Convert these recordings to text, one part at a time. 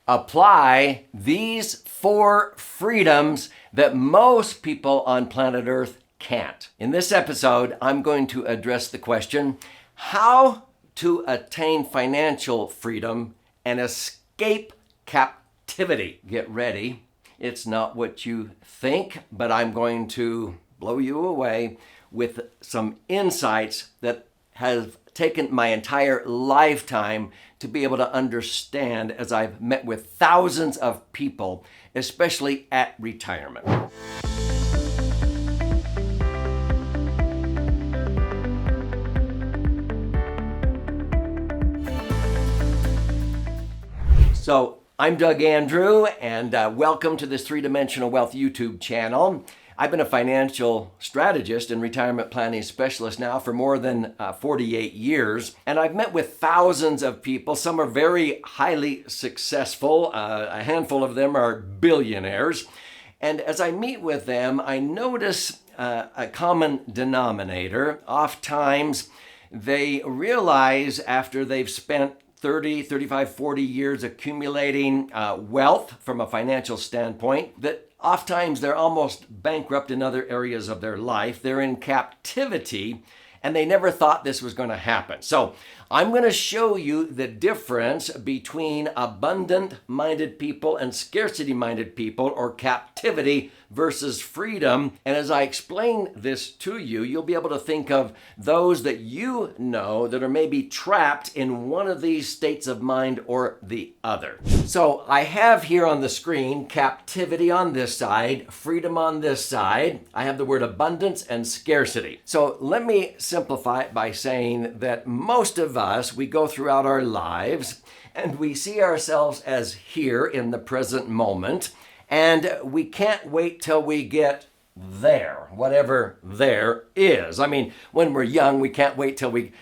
apply these 4 freedoms that most people on planet Earth can't. In this episode, I'm going to address the question, how to attain financial freedom and escape captivity. Get ready. It's not what you think, but I'm going to blow you away with some insights that have taken my entire lifetime to be able to understand as I've met with thousands of people, especially at retirement. So I'm Doug Andrew, and welcome to this Three-Dimensional Wealth YouTube channel. I've been a financial strategist and retirement planning specialist now for more than 48 years, and I've met with thousands of people. Some are very highly successful. A handful of them are billionaires. And as I meet with them, I notice a common denominator. Oftentimes, they realize after they've spent 30, 35, 40 years accumulating wealth from a financial standpoint, that oftentimes they're almost bankrupt in other areas of their life. They're in captivity, and they never thought this was going to happen. So I'm going to show you the difference between abundant-minded people and scarcity-minded people, or captivity versus freedom. And as I explain this to you, you'll be able to think of those that you know that are maybe trapped in one of these states of mind or the other. So I have here on the screen captivity on this side, freedom on this side. I have the word abundance and scarcity. So let me simplify it by saying that most of us, we go throughout our lives and we see ourselves as here in the present moment, and we can't wait till we get there, whatever there is. I mean, when we're young, we can't wait till we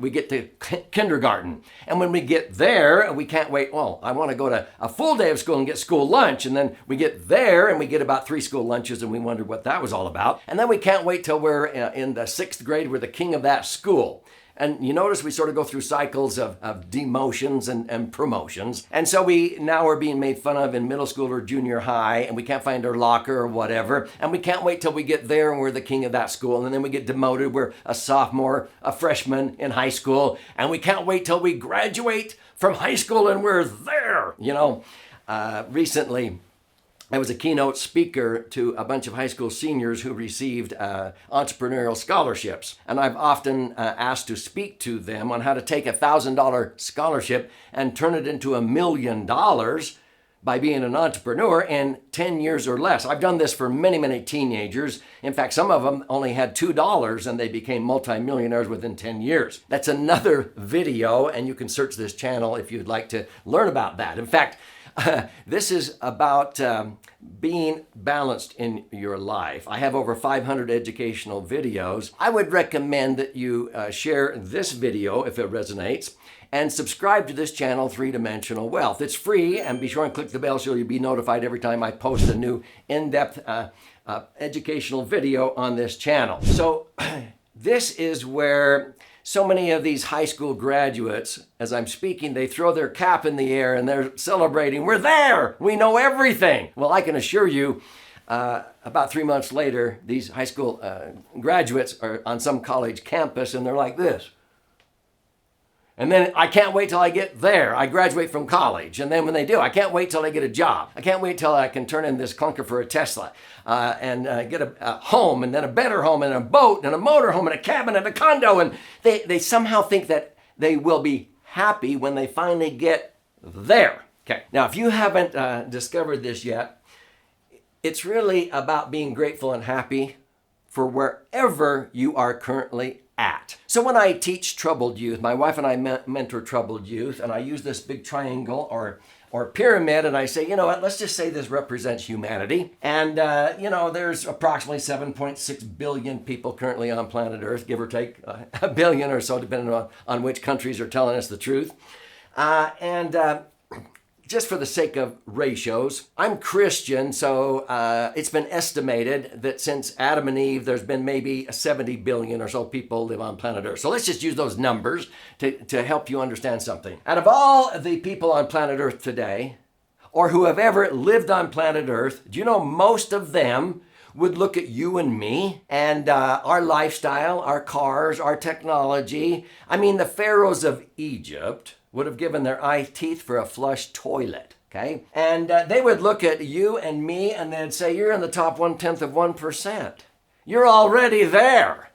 get to kindergarten. And when we get there, we can't wait, well, I want to go to a full day of school and get school lunch. And then we get there and we get about 3 school lunches and we wonder what that was all about. And then we can't wait till we're in the 6th grade, we're the king of that school. And you notice we sort of go through cycles of demotions and promotions. And so we now are being made fun of in middle school or junior high, and we can't find our locker or whatever. And we can't wait till we get there and we're the king of that school. And then we get demoted. We're a sophomore, a freshman in high school. And we can't wait till we graduate from high school and we're there. You know, recently, I was a keynote speaker to a bunch of high school seniors who received entrepreneurial scholarships. And I've often asked to speak to them on how to take a $1,000 scholarship and turn it into $1 million by being an entrepreneur in 10 years or less. I've done this for many, many teenagers. In fact, some of them only had $2 and they became multimillionaires within 10 years. That's another video, and you can search this channel if you'd like to learn about that. In fact, this is about being balanced in your life. I have over 500 educational videos. I would recommend that you share this video if it resonates, and subscribe to this channel, Three-Dimensional Wealth. It's free, and be sure and click the bell so you'll be notified every time I post a new in-depth educational video on this channel. So this is where so many of these high school graduates, as I'm speaking, they throw their cap in the air and they're celebrating, we're there, we know everything. Well, I can assure you, about 3 months later, these high school graduates are on some college campus and they're like this. And then I can't wait till I get there. I graduate from college. And then when they do, I can't wait till I get a job. I can't wait till I can turn in this clunker for a Tesla and get a home, and then a better home, and a boat, and a motorhome, and a cabin, and a condo. And they somehow think that they will be happy when they finally get there. Okay. Now, if you haven't discovered this yet, it's really about being grateful and happy for wherever you are currently at. So when I teach troubled youth, my wife and I mentor troubled youth, and I use this big triangle or pyramid, and I say, you know what, let's just say this represents humanity. And, there's approximately 7.6 billion people currently on planet Earth, give or take a billion or so, depending on which countries are telling us the truth. Just for the sake of ratios, I'm Christian, so it's been estimated that since Adam and Eve, there's been maybe 70 billion or so people live on planet Earth. So let's just use those numbers to help you understand something. Out of all the people on planet Earth today, or who have ever lived on planet Earth, do you know most of them would look at you and me and our lifestyle, our cars, our technology. I mean, the pharaohs of Egypt would have given their eye teeth for a flush toilet, okay? And they would look at you and me and they'd say, you're in the top 1/10 of 1%. You're already there.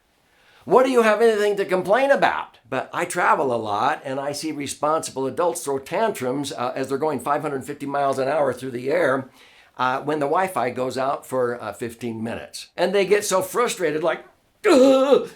What do you have anything to complain about? But I travel a lot and I see responsible adults throw tantrums as they're going 550 miles an hour through the air when the Wi-Fi goes out for 15 minutes. And they get so frustrated like, ugh!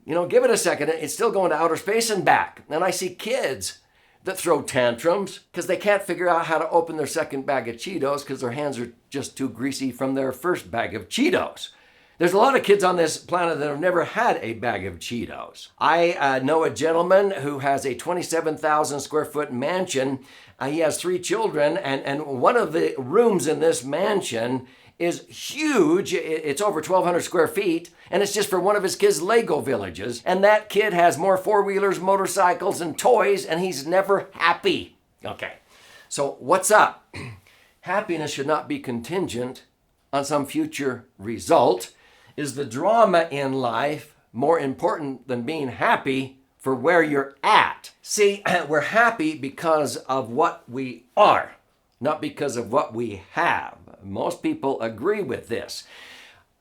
You know, give it a second, it's still going to outer space and back. And I see kids that throw tantrums because they can't figure out how to open their second bag of Cheetos because their hands are just too greasy from their first bag of Cheetos. There's a lot of kids on this planet that have never had a bag of Cheetos. I know a gentleman who has a 27,000 square foot mansion. He has 3 children, and one of the rooms in this mansion is huge. It's over 1,200 square feet, and it's just for one of his kids' Lego villages. And that kid has more 4-wheelers, motorcycles, and toys, and he's never happy. Okay, so what's up? Happiness should not be contingent on some future result. Is the drama in life more important than being happy for where you're at? See, we're happy because of what we are, not because of what we have. Most people agree with this.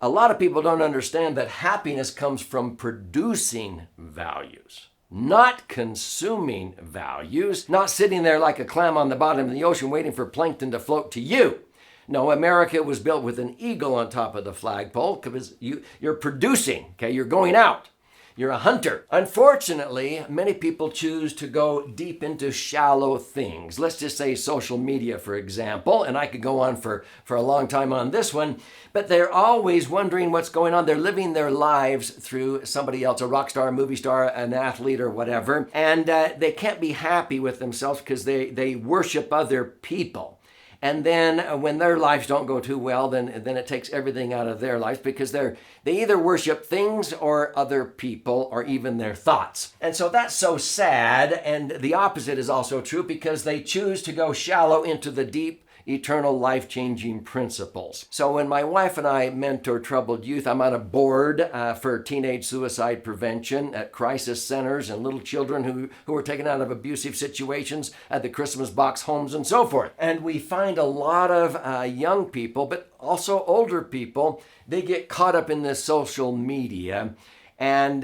A lot of people don't understand that happiness comes from producing values, not consuming values, not sitting there like a clam on the bottom of the ocean waiting for plankton to float to you. No, America was built with an eagle on top of the flagpole because you're producing, okay? You're going out. You're a hunter. Unfortunately, many people choose to go deep into shallow things. Let's just say social media, for example, and I could go on for a long time on this one, but they're always wondering what's going on. They're living their lives through somebody else, a rock star, a movie star, an athlete, or whatever, and they can't be happy with themselves because they worship other people. And then when their lives don't go too well, then it takes everything out of their lives because they either worship things or other people or even their thoughts. And so that's so sad. And the opposite is also true because they choose to go shallow into the deep, eternal, life-changing principles. So when my wife and I mentor troubled youth, I'm on a board for teenage suicide prevention at crisis centers and little children who are taken out of abusive situations at the Christmas box homes and so forth. And we find a lot of young people, but also older people, they get caught up in this social media. And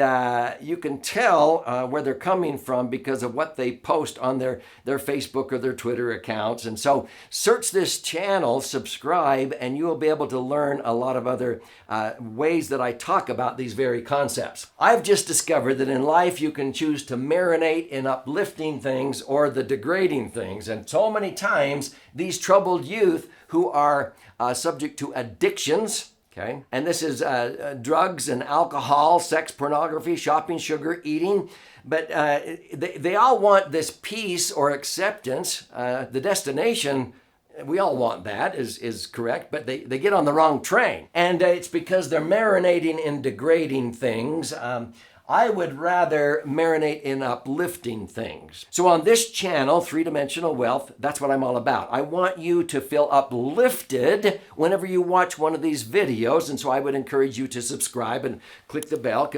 you can tell where they're coming from because of what they post on their Facebook or their Twitter accounts. And so search this channel, subscribe, and you will be able to learn a lot of other ways that I talk about these very concepts. I've just discovered that in life you can choose to marinate in uplifting things or the degrading things. And so many times these troubled youth who are subject to addictions, okay, and this is drugs and alcohol, sex, pornography, shopping, sugar, eating. But they all want this peace or acceptance. The destination, we all want that, is correct, but they get on the wrong train. And it's because they're marinating in degrading things. I would rather marinate in uplifting things. So on this channel, 3-Dimensional Wealth, that's what I'm all about. I want you to feel uplifted whenever you watch one of these videos, and so I would encourage you to subscribe and click the bell.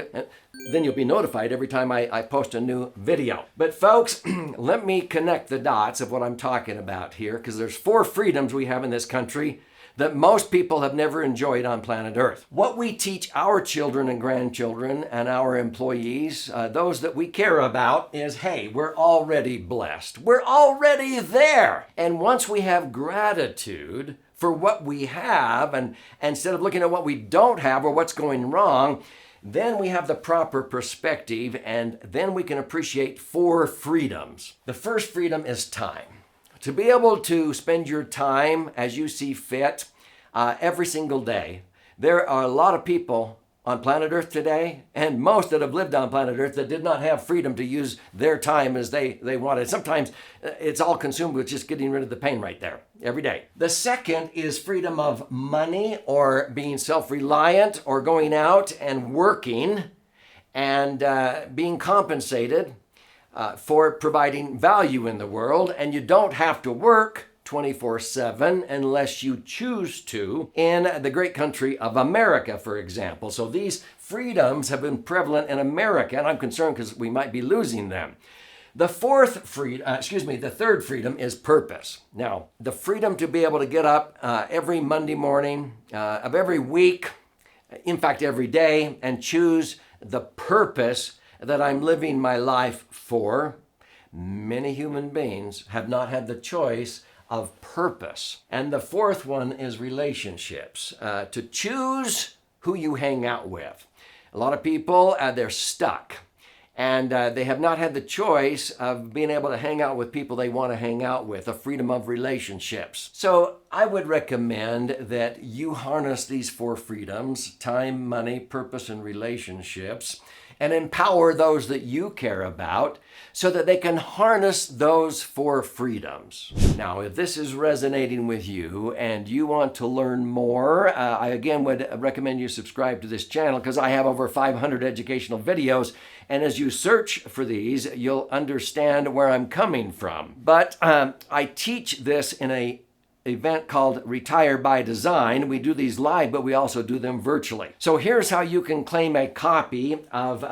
Then you'll be notified every time I post a new video. But folks, let me connect the dots of what I'm talking about here, because there's 4 freedoms we have in this country that most people have never enjoyed on planet Earth. What we teach our children and grandchildren and our employees, those that we care about, is, hey, we're already blessed. We're already there. And once we have gratitude for what we have, and instead of looking at what we don't have or what's going wrong, then we have the proper perspective, and then we can appreciate 4 freedoms. The first freedom is time. To be able to spend your time as you see fit every single day. There are a lot of people on planet Earth today, and most that have lived on planet Earth, that did not have freedom to use their time as they wanted. Sometimes it's all consumed with just getting rid of the pain right there every day. The second is freedom of money, or being self-reliant, or going out and working and being compensated for providing value in the world. And you don't have to work 24/7 unless you choose to in the great country of America, for example. So these freedoms have been prevalent in America, and I'm concerned because we might be losing them. The third freedom is purpose. Now, the freedom to be able to get up every Monday morning of every week, in fact, every day, and choose the purpose that I'm living my life for. Many human beings have not had the choice of purpose. And the fourth one is relationships, to choose who you hang out with. A lot of people, they're stuck. And they have not had the choice of being able to hang out with people they want to hang out with, a freedom of relationships. So I would recommend that you harness these four freedoms: time, money, purpose, and relationships, and empower those that you care about so that they can harness those four freedoms. Now, if this is resonating with you and you want to learn more, I again would recommend you subscribe to this channel because I have over 500 educational videos. And as you search for these, you'll understand where I'm coming from. But I teach this in an event called Retire by Design. We do these live, but we also do them virtually. So here's how you can claim a copy of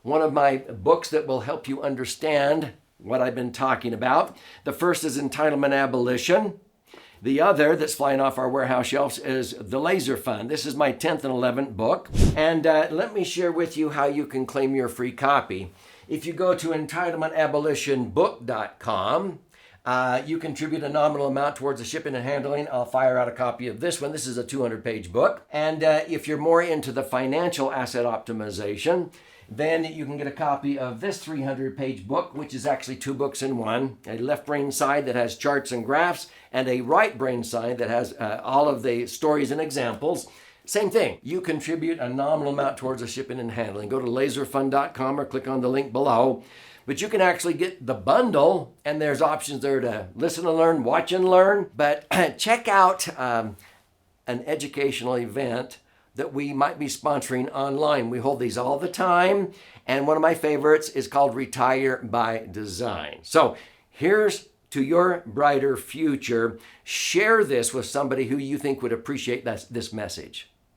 one of my books that will help you understand what I've been talking about. The first is Entitlement Abolition. The other that's flying off our warehouse shelves is The Laser Fund. This is my 10th and 11th book. And let me share with you how you can claim your free copy. If you go to entitlementabolitionbook.com, you contribute a nominal amount towards the shipping and handling. I'll fire out a copy of this one. This is a 200-page book. And if you're more into the financial asset optimization, then you can get a copy of this 300-page book, which is actually two books in one. A left brain side that has charts and graphs, and a right brain side that has all of the stories and examples. Same thing. You contribute a nominal amount towards the shipping and handling. Go to laserfund.com or click on the link below. But you can actually get the bundle, and there's options there to listen and learn, watch and learn. But check out an educational event that we might be sponsoring online. We hold these all the time. And one of my favorites is called Retire by Design. So here's to your brighter future. Share this with somebody who you think would appreciate this message.